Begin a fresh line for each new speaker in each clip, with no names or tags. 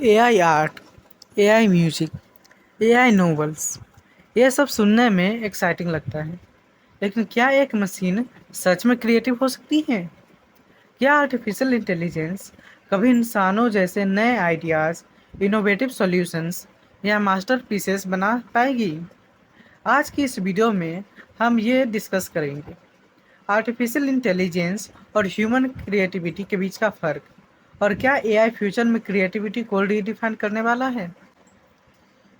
AI art, AI music, AI novels, ये सब सुनने में एक्साइटिंग लगता है। लेकिन क्या एक मशीन सच में क्रिएटिव हो सकती है? क्या आर्टिफिशियल इंटेलिजेंस कभी इंसानों जैसे नए आइडियाज़, इनोवेटिव सॉल्यूशंस या मास्टरपीसेस बना पाएगी? आज की इस वीडियो में हम ये डिस्कस करेंगे। आर्टिफिशियल इंटेलिजेंस और ह्यूमन क्रिएटिविटी के बीच का फ़र्क, और क्या एआई फ्यूचर में क्रिएटिविटी को रीडिफाइन करने वाला है?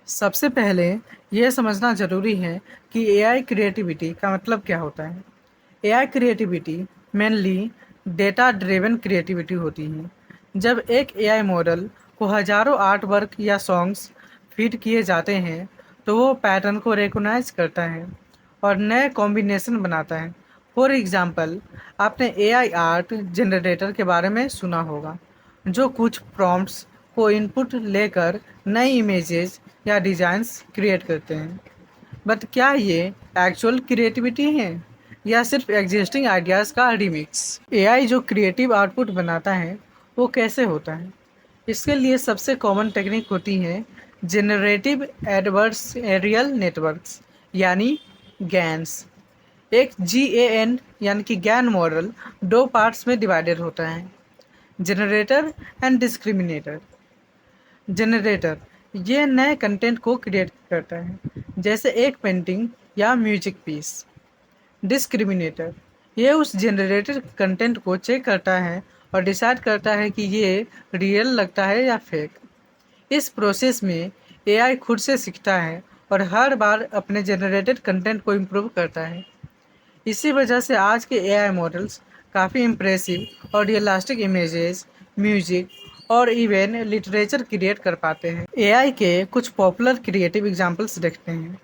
सबसे पहले यह समझना ज़रूरी है कि एआई क्रिएटिविटी का मतलब क्या होता है। AI creativity mainly data driven creativity होती है। जब एक एआई मॉडल को हजारों आर्ट वर्क या सॉन्ग्स फीड किए जाते हैं, तो वो पैटर्न को रिकॉग्नाइज करता है और नए कॉम्बिनेशन बनाता है। फॉर एग्जांपल, आपने एआई आर्ट जनरेटर के बारे में सुना होगा, जो कुछ प्रॉम्प्ट्स को इनपुट लेकर नई इमेजेस या डिज़ाइंस क्रिएट करते हैं। बट क्या ये एक्चुअल क्रिएटिविटी है या सिर्फ एग्जिस्टिंग आइडियाज़ का रिमिक्स? एआई जो क्रिएटिव आउटपुट बनाता है, वो कैसे होता है? इसके लिए सबसे कॉमन टेक्निक होती है जनरेटिव एडवर्सरियल नेटवर्क्स, यानी गैन्स। एक GAN यानी कि ज्ञान मॉडल दो पार्ट्स में डिवाइडेड होता है: जनरेटर एंड डिस्क्रिमिनेटर। जनरेटर ये नए कंटेंट को क्रिएट करता है, जैसे एक पेंटिंग या म्यूजिक पीस। डिस्क्रिमिनेटर ये उस जनरेटेड कंटेंट को चेक करता है और डिसाइड करता है कि ये रियल लगता है या फेक। इस प्रोसेस में एआई खुद से सीखता है और हर बार अपने जनरेटेड कंटेंट को इम्प्रूव करता है। इसी वजह से आज के एआई मॉडल्स काफ़ी इम्प्रेसिव और रियलिस्टिक इमेजेस, म्यूजिक और इवन लिटरेचर क्रिएट कर पाते हैं। एआई के कुछ पॉपुलर क्रिएटिव एग्जांपल्स देखते हैं।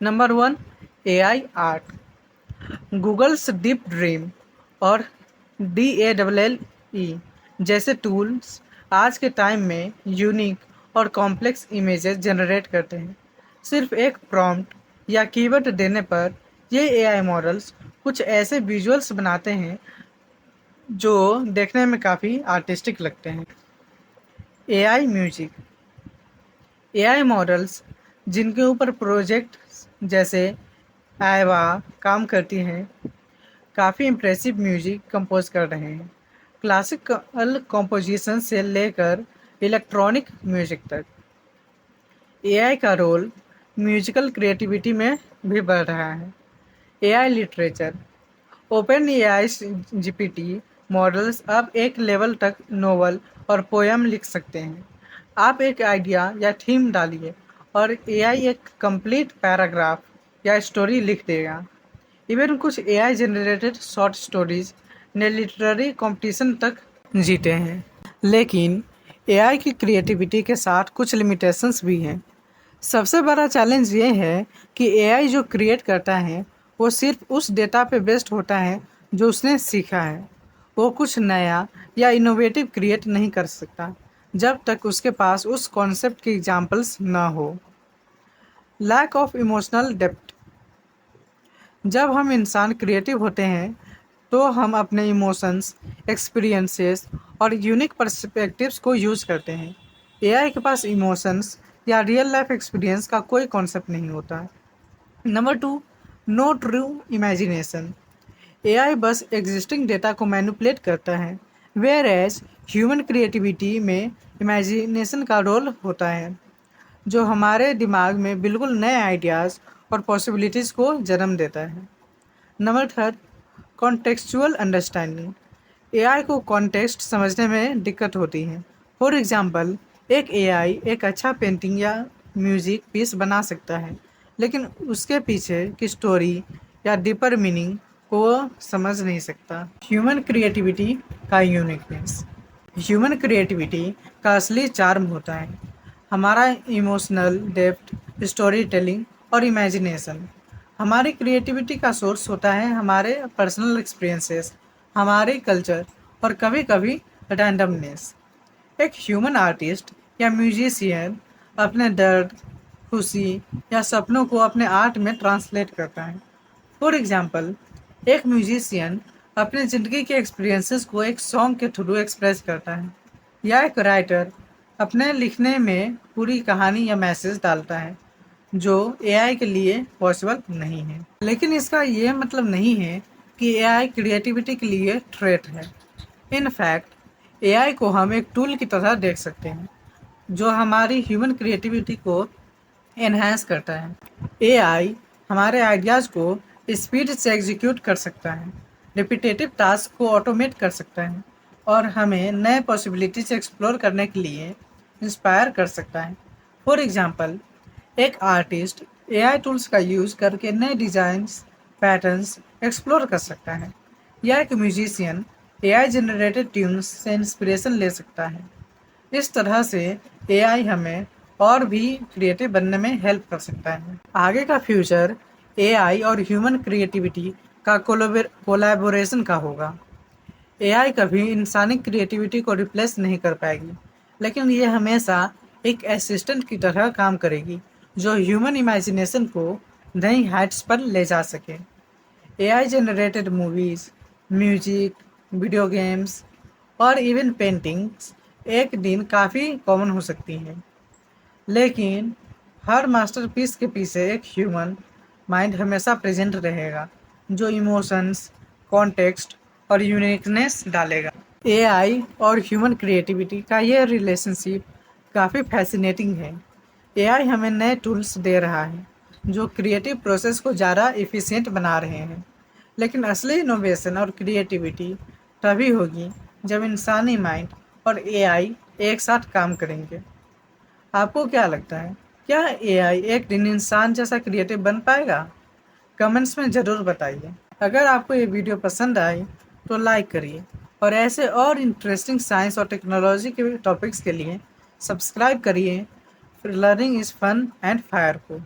Number 1, AI art. Google's deep dream और DALL-E जैसे टूल्स आज के टाइम में यूनिक और कॉम्प्लेक्स इमेजेस जनरेट करते हैं। सिर्फ एक प्रॉम्प्ट या कीवर्ड देने पर ये एआई मॉडल्स कुछ ऐसे विजुअल्स बनाते हैं जो देखने में काफ़ी आर्टिस्टिक लगते हैं। AI music. एआई मॉडल्स जिनके ऊपर प्रोजेक्ट जैसे आइवा काम करती हैं, काफ़ी इम्प्रेसिव म्यूजिक कंपोज कर रहे हैं। क्लासिकल कंपोजिशन से लेकर इलेक्ट्रॉनिक म्यूजिक तक। एआई का रोल म्यूजिकल क्रिएटिविटी में भी बढ़ रहा है। AI literature. Open AI GPT models अब एक लेवल तक नोवेल और पोएम लिख सकते हैं। आप एक आइडिया या थीम डालिए और एआई एक कंप्लीट पैराग्राफ या स्टोरी लिख देगा। इवन कुछ एआई जनरेटेड शॉर्ट स्टोरीज ने लिटरेरी कंपटीशन तक जीते हैं। लेकिन एआई की क्रिएटिविटी के साथ कुछ लिमिटेशंस भी हैं। सबसे बड़ा चैलेंज ये है कि एआई जो क्रिएट करता है, वो सिर्फ उस डेटा पे बेस्ड होता है जो उसने सीखा है। वो कुछ नया या इनोवेटिव क्रिएट नहीं कर सकता जब तक उसके पास उस कॉन्सेप्ट की एग्जांपल्स ना हो। Lack of emotional depth. जब हम इंसान क्रिएटिव होते हैं, तो हम अपने इमोशंस, एक्सपीरियंसेस और यूनिक पर्सपेक्टिव्स को यूज़ करते हैं। एआई के पास इमोशंस या रियल लाइफ एक्सपीरियंस का कोई कॉन्सेप्ट नहीं होता है। Number 2, no true imagination. AI बस एग्जिस्टिंग डेटा को मैनिपुलेट करता है, वेयर एज ह्यूमन क्रिएटिविटी में इमेजिनेशन का रोल होता है, जो हमारे दिमाग में बिल्कुल नए आइडियाज़ और पॉसिबिलिटीज़ को जन्म देता है। Number 3, contextual understanding. एआई को कॉन्टेक्स्ट समझने में दिक्कत होती है। फॉर एग्जांपल, एक एआई एक अच्छा पेंटिंग या म्यूज़िक पीस बना सकता है, लेकिन उसके पीछे की स्टोरी या डीपर मीनिंग को वो समझ नहीं सकता। ह्यूमन क्रिएटिविटी का यूनिकनेस। ह्यूमन क्रिएटिविटी का असली चार्म होता है हमारा इमोशनल डेप्थ, स्टोरी टेलिंग और इमेजिनेशन। हमारी क्रिएटिविटी का सोर्स होता है हमारे पर्सनल एक्सपीरियंसेस, हमारे कल्चर और कभी कभी रैंडमनेस। एक ह्यूमन आर्टिस्ट या म्यूजिशियन अपने दर्द, खुशी या सपनों को अपने आर्ट में ट्रांसलेट करता है। फॉर एग्जांपल, एक म्यूजिशियन अपने ज़िंदगी के एक्सपीरियंसेस को एक सॉन्ग के थ्रू एक्सप्रेस करता है, या एक राइटर अपने लिखने में पूरी कहानी या मैसेज डालता है, जो एआई के लिए पॉसिबल नहीं है। लेकिन इसका ये मतलब नहीं है कि एआई क्रिएटिविटी के लिए थ्रेट है। इन फैक्ट एआई को हम एक टूल की तरह देख सकते हैं, जो हमारी ह्यूमन क्रिएटिविटी को एनहांस करता है। एआई हमारे आइडियाज़ को स्पीड से एग्जीक्यूट कर सकता है, रिपीटेटिव टास्क को ऑटोमेट कर सकता है और हमें नए पॉसिबिलिटीज एक्सप्लोर करने के लिए इंस्पायर कर सकता है। फॉर एग्जांपल, एक आर्टिस्ट एआई टूल्स का यूज़ करके नए डिज़ाइंस, पैटर्न्स एक्सप्लोर कर सकता है, या एक म्यूजिशियन एआई जनरेटेड ट्यून्स से इंस्पिरेशन ले सकता है। इस तरह से एआई हमें और भी क्रिएटिव बनने में हेल्प कर सकता है। आगे का फ्यूचर एआई और ह्यूमन क्रिएटिविटी का कोलैबोरेशन का होगा। एआई कभी इंसानी क्रिएटिविटी को रिप्लेस नहीं कर पाएगी, लेकिन ये हमेशा एक असिस्टेंट की तरह काम करेगी, जो ह्यूमन इमेजिनेशन को नई हाइट्स पर ले जा सके। AI generated movies, music, video games और इवन पेंटिंग्स एक दिन काफ़ी कॉमन हो सकती हैं, लेकिन हर मास्टरपीस के पीछे एक ह्यूमन माइंड हमेशा प्रेजेंट रहेगा, जो इमोशंस, कॉन्टेक्स्ट और यूनिकनेस डालेगा। एआई और ह्यूमन क्रिएटिविटी का ये रिलेशनशिप काफ़ी फैसिनेटिंग है। एआई हमें नए टूल्स दे रहा है, जो क्रिएटिव प्रोसेस को ज़्यादा एफिशिएंट बना रहे हैं, लेकिन असली इनोवेशन और क्रिएटिविटी तभी होगी जब इंसानी माइंड और एआई एक साथ काम करेंगे। आपको क्या लगता है, क्या एआई एक दिन इंसान जैसा क्रिएटिव बन पाएगा? कमेंट्स में ज़रूर बताइए। अगर आपको ये वीडियो पसंद आई तो लाइक करिए और ऐसे और इंटरेस्टिंग साइंस और टेक्नोलॉजी के टॉपिक्स के लिए सब्सक्राइब करिए। Learning is fun and fire को।